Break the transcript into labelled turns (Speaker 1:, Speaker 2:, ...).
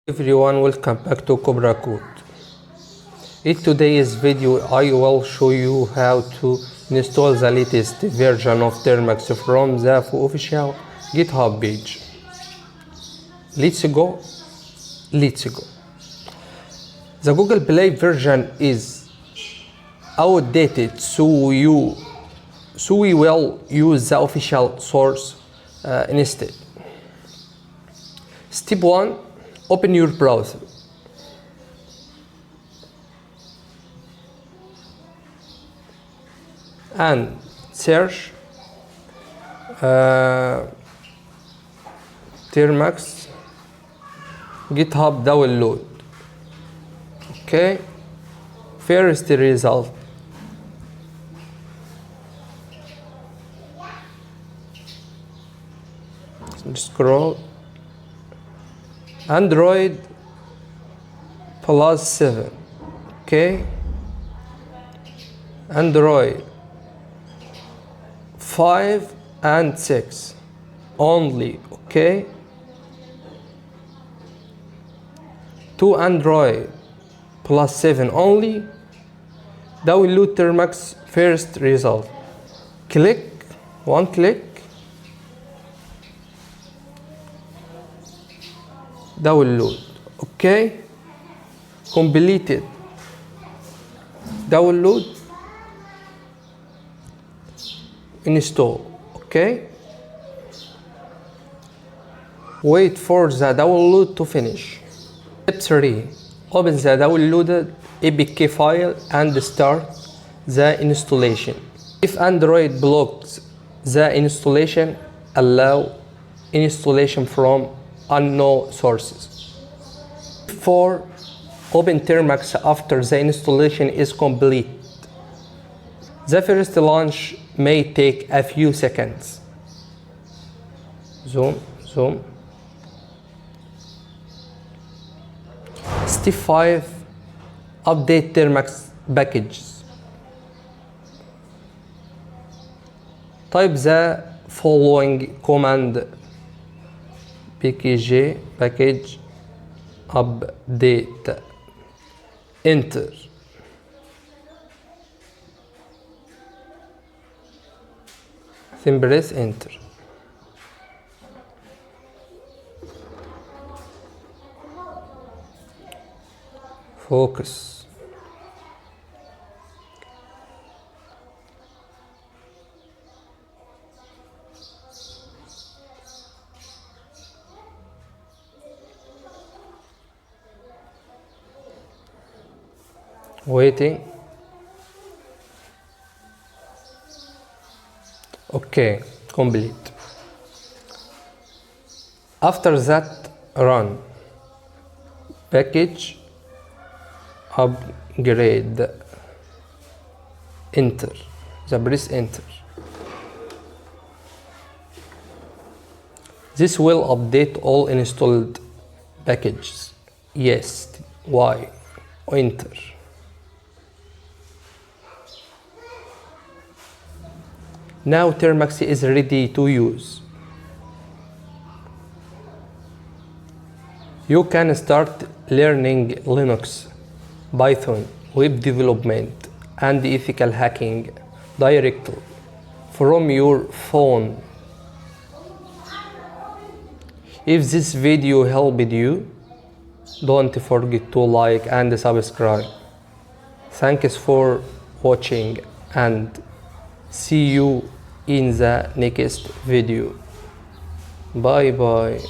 Speaker 1: Everyone, welcome back to Cobra Code. In today's video I will show you how to install the latest version of Termux from the official GitHub page. Let's go. The Google Play version is outdated, so we will use the official source instead. Step 1. Open your browser. And search Termux GitHub download. Okay, first result. Scroll. Android plus 7. Okay, Android 5 and 6 only. Okay, to Android plus 7 only. Download Termux first result. Click one click. Download. Okay, completed. Download, install. Okay, wait for the download to finish. Step 3. Open the downloaded APK file and start the installation. If Android blocks the installation, allow installation from unknown sources. 4. Open Termux after the installation is complete. The first launch may take a few seconds. Zoom. Step 5. Update Termux packages. Type the following command: pkg package update. Enter. Then press enter. Focus. Waiting. Okay, complete. After that, run package upgrade. Enter. Press enter. This will update all installed packages. Yes. Why? Enter. Now Termux is ready to use. You can start learning Linux, Python, web development, and ethical hacking directly from your phone. If this video helped you, don't forget to like and subscribe. Thanks for watching and see you in the next video. Bye bye.